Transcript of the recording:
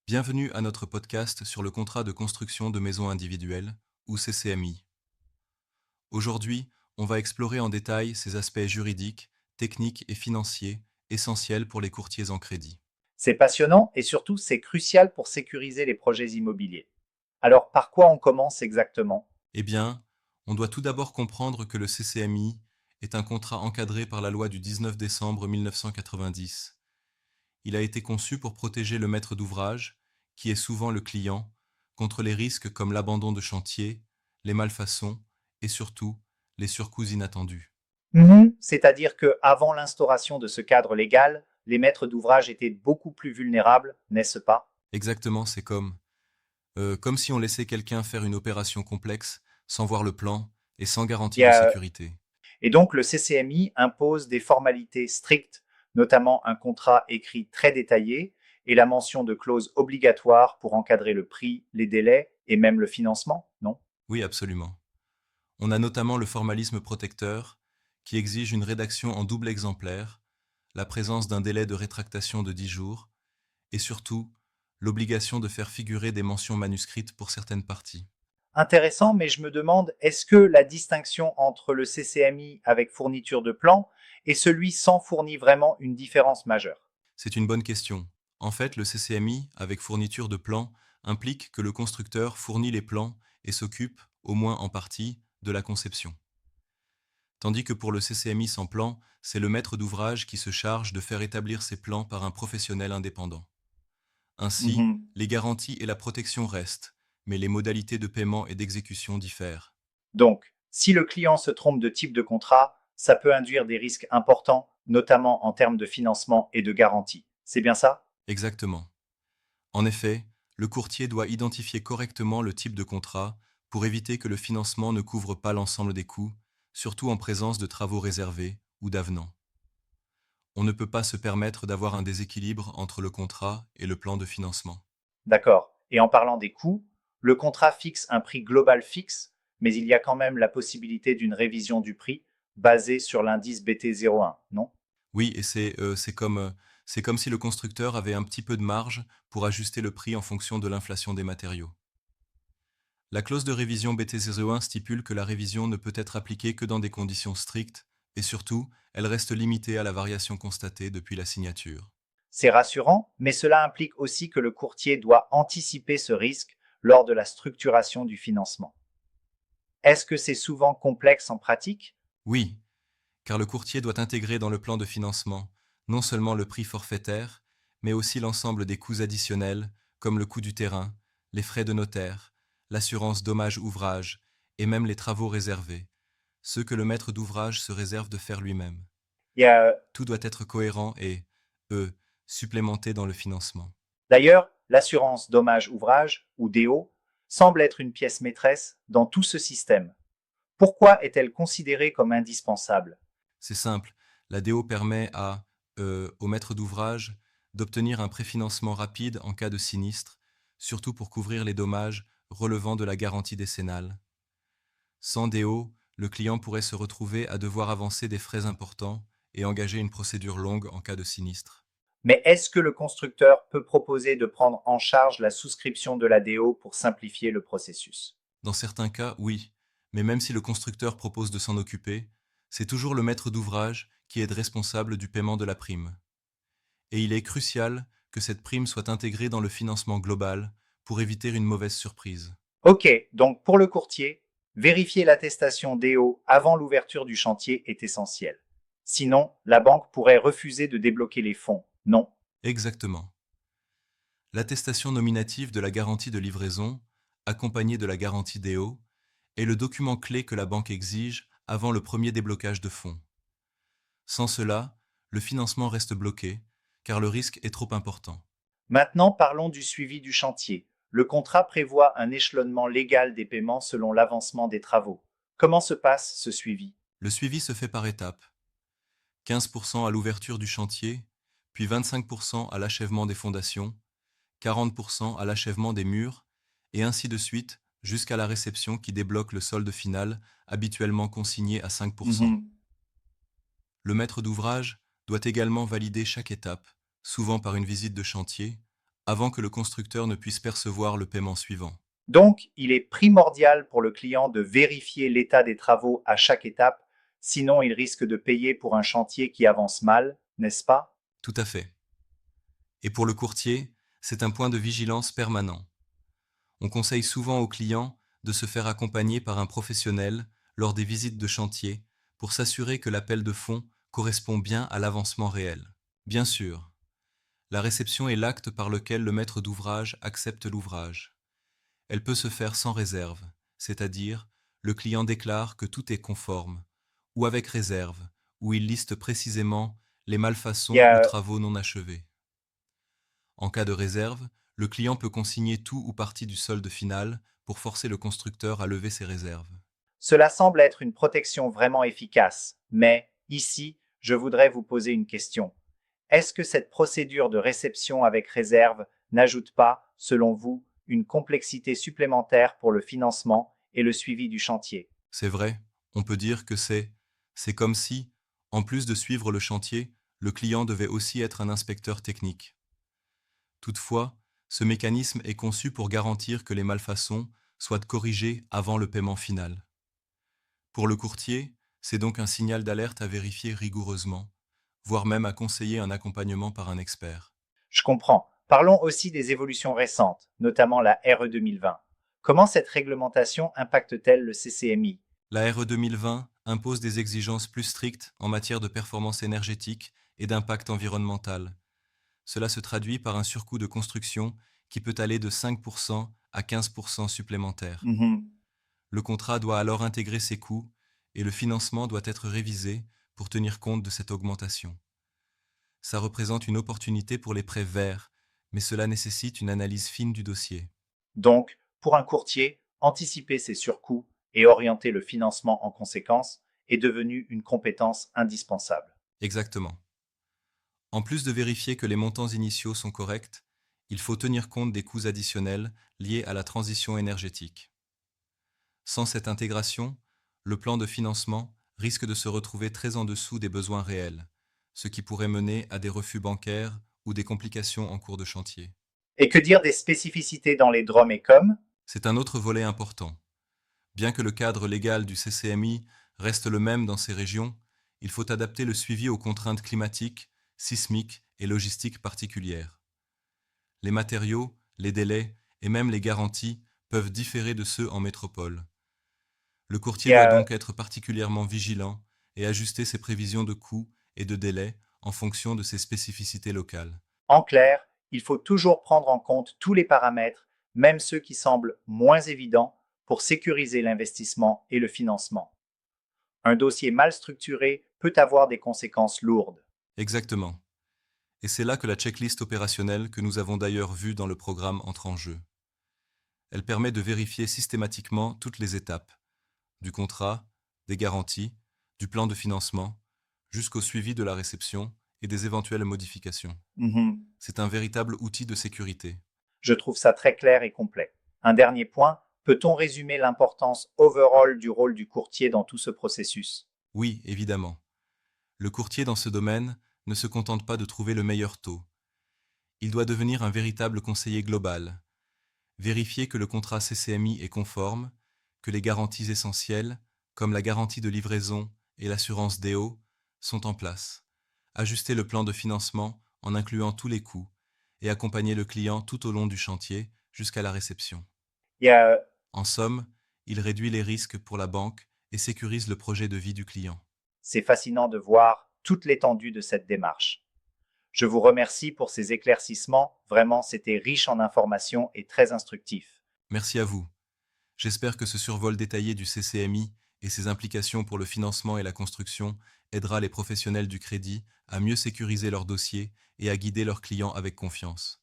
Bienvenue à notre podcast sur le contrat de construction de maisons individuelles, ou CCMI. Aujourd'hui, on va explorer en détail ses aspects juridiques, techniques et financiers essentiels pour les courtiers en crédit. C'est passionnant et surtout c'est crucial pour sécuriser les projets immobiliers. Alors par quoi on commence exactement? Eh bien, on doit tout d'abord comprendre que le CCMI est un contrat encadré par la loi du 19 décembre 1990. Il a été conçu pour protéger le maître d'ouvrage, qui est souvent le client, contre les risques comme l'abandon de chantier, les malfaçons et surtout les surcoûts inattendus. C'est-à-dire que avant l'instauration de ce cadre légal, les maîtres d'ouvrage étaient beaucoup plus vulnérables, n'est-ce pas? Exactement, c'est comme si on laissait quelqu'un faire une opération complexe sans voir le plan et sans Il garantie y de a- sécurité. Et donc le CCMI impose des formalités strictes, notamment un contrat écrit très détaillé et la mention de clauses obligatoires pour encadrer le prix, les délais et même le financement, non? Oui, absolument. On a notamment le formalisme protecteur, qui exige une rédaction en double exemplaire, la présence d'un délai de rétractation de 10 jours, et surtout, l'obligation de faire figurer des mentions manuscrites pour certaines parties. Intéressant, mais je me demande, est-ce que la distinction entre le CCMI avec fourniture de plan et celui sans fournit vraiment une différence majeure? C'est une bonne question. En fait, le CCMI, avec fourniture de plans, implique que le constructeur fournit les plans et s'occupe, au moins en partie, de la conception. Tandis que pour le CCMI sans plan, c'est le maître d'ouvrage qui se charge de faire établir ses plans par un professionnel indépendant. Ainsi, Mhm. les garanties et la protection restent, mais les modalités de paiement et d'exécution diffèrent. Donc, si le client se trompe de type de contrat, ça peut induire des risques importants, notamment en termes de financement et de garantie. C'est bien ça? Exactement. En effet, le courtier doit identifier correctement le type de contrat pour éviter que le financement ne couvre pas l'ensemble des coûts, surtout en présence de travaux réservés ou d'avenants. On ne peut pas se permettre d'avoir un déséquilibre entre le contrat et le plan de financement. D'accord. Et en parlant des coûts, le contrat fixe un prix global fixe, mais il y a quand même la possibilité d'une révision du prix basée sur l'indice BT01, non? Oui, et c'est comme si le constructeur avait un petit peu de marge pour ajuster le prix en fonction de l'inflation des matériaux. La clause de révision BT01 stipule que la révision ne peut être appliquée que dans des conditions strictes, et surtout, elle reste limitée à la variation constatée depuis la signature. C'est rassurant, mais cela implique aussi que le courtier doit anticiper ce risque lors de la structuration du financement. Est-ce que c'est souvent complexe en pratique? Oui, car le courtier doit intégrer dans le plan de financement non seulement le prix forfaitaire, mais aussi l'ensemble des coûts additionnels, comme le coût du terrain, les frais de notaire, l'assurance dommage-ouvrage, et même les travaux réservés, ceux que le maître d'ouvrage se réserve de faire lui-même. Il y a Tout doit être cohérent et, eux, supplémenté dans le financement. D'ailleurs, l'assurance dommage-ouvrage, ou DO, semble être une pièce maîtresse dans tout ce système. Pourquoi est-elle considérée comme indispensable? C'est simple, la DO permet au maître d'ouvrage d'obtenir un préfinancement rapide en cas de sinistre, surtout pour couvrir les dommages relevant de la garantie décennale. Sans DO, le client pourrait se retrouver à devoir avancer des frais importants et engager une procédure longue en cas de sinistre. Mais est-ce que le constructeur peut proposer de prendre en charge la souscription de la DO pour simplifier le processus? Dans certains cas, oui, mais même si le constructeur propose de s'en occuper, c'est toujours le maître d'ouvrage qui est responsable du paiement de la prime. Et il est crucial que cette prime soit intégrée dans le financement global pour éviter une mauvaise surprise. Ok, donc pour le courtier, vérifier l'attestation DO avant l'ouverture du chantier est essentiel. Sinon, la banque pourrait refuser de débloquer les fonds. Non. Exactement. L'attestation nominative de la garantie de livraison, accompagnée de la garantie DO, est le document clé que la banque exige avant le premier déblocage de fonds. Sans cela, le financement reste bloqué, car le risque est trop important. Maintenant, parlons du suivi du chantier. Le contrat prévoit un échelonnement légal des paiements selon l'avancement des travaux. Comment se passe ce suivi? Le suivi se fait par étapes. 15% à l'ouverture du chantier, puis 25% à l'achèvement des fondations, 40% à l'achèvement des murs, et ainsi de suite jusqu'à la réception qui débloque le solde final, habituellement consigné à 5%. Mhm. Le maître d'ouvrage doit également valider chaque étape, souvent par une visite de chantier, avant que le constructeur ne puisse percevoir le paiement suivant. Donc, il est primordial pour le client de vérifier l'état des travaux à chaque étape, sinon il risque de payer pour un chantier qui avance mal, n'est-ce pas? Tout à fait. Et pour le courtier, c'est un point de vigilance permanent. On conseille souvent aux clients de se faire accompagner par un professionnel lors des visites de chantier pour s'assurer que l'appel de fonds correspond bien à l'avancement réel. Bien sûr, la réception est l'acte par lequel le maître d'ouvrage accepte l'ouvrage. Elle peut se faire sans réserve, c'est-à-dire le client déclare que tout est conforme, ou avec réserve, où il liste précisément les Il y malfaçons ou a travaux non achevés. En cas de réserve, le client peut consigner tout ou partie du solde final pour forcer le constructeur à lever ses réserves. Cela semble être une protection vraiment efficace, mais ici, je voudrais vous poser une question. Est-ce que cette procédure de réception avec réserve n'ajoute pas, selon vous, une complexité supplémentaire pour le financement et le suivi du chantier? C'est vrai, on peut dire que c'est comme si, en plus de suivre le chantier, le client devait aussi être un inspecteur technique. Toutefois, ce mécanisme est conçu pour garantir que les malfaçons soient corrigées avant le paiement final. Pour le courtier, c'est donc un signal d'alerte à vérifier rigoureusement, voire même à conseiller un accompagnement par un expert. Je comprends. Parlons aussi des évolutions récentes, notamment la RE 2020. Comment cette réglementation impacte-t-elle le CCMI? La RE 2020 impose des exigences plus strictes en matière de performance énergétique et d'impact environnemental. Cela se traduit par un surcoût de construction qui peut aller de 5% à 15% supplémentaire. Mhm. Le contrat doit alors intégrer ces coûts et le financement doit être révisé pour tenir compte de cette augmentation. Ça représente une opportunité pour les prêts verts, mais cela nécessite une analyse fine du dossier. Donc, pour un courtier, anticiper ces surcoûts et orienter le financement en conséquence est devenu une compétence indispensable. Exactement. En plus de vérifier que les montants initiaux sont corrects, il faut tenir compte des coûts additionnels liés à la transition énergétique. Sans cette intégration, le plan de financement risque de se retrouver très en dessous des besoins réels, ce qui pourrait mener à des refus bancaires ou des complications en cours de chantier. Et que dire des spécificités dans les DROM et COM? C'est un autre volet important. Bien que le cadre légal du CCMI reste le même dans ces régions, il faut adapter le suivi aux contraintes climatiques, sismiques et logistiques particulières. Les matériaux, les délais et même les garanties peuvent différer de ceux en métropole. Le Il courtier y doit a, donc être particulièrement vigilant et ajuster ses prévisions de coûts et de délais en fonction de ses spécificités locales. En clair, il faut toujours prendre en compte tous les paramètres, même ceux qui semblent moins évidents, pour sécuriser l'investissement et le financement. Un dossier mal structuré peut avoir des conséquences lourdes. Exactement. Et c'est là que la checklist opérationnelle que nous avons d'ailleurs vue dans le programme entre en jeu. Elle permet de vérifier systématiquement toutes les étapes, du contrat, des garanties, du plan de financement, jusqu'au suivi de la réception et des éventuelles modifications. Mhm. C'est un véritable outil de sécurité. Je trouve ça très clair et complet. Un dernier point, peut-on résumer l'importance overall du rôle du courtier dans tout ce processus? Oui, évidemment. Le courtier dans ce domaine ne se contente pas de trouver le meilleur taux. Il doit devenir un véritable conseiller global, vérifier que le contrat CCMI est conforme, que les garanties essentielles, comme la garantie de livraison et l'assurance DO, sont en place, ajuster le plan de financement en incluant tous les coûts et accompagner le client tout au long du chantier jusqu'à la réception. Il y a, En somme, il réduit les risques pour la banque et sécurise le projet de vie du client. c'est fascinant de voir toute l'étendue de cette démarche. Je vous remercie pour ces éclaircissements. Vraiment, c'était riche en informations et très instructif. Merci à vous. J'espère que ce survol détaillé du CCMI et ses implications pour le financement et la construction aidera les professionnels du crédit à mieux sécuriser leurs dossiers et à guider leurs clients avec confiance.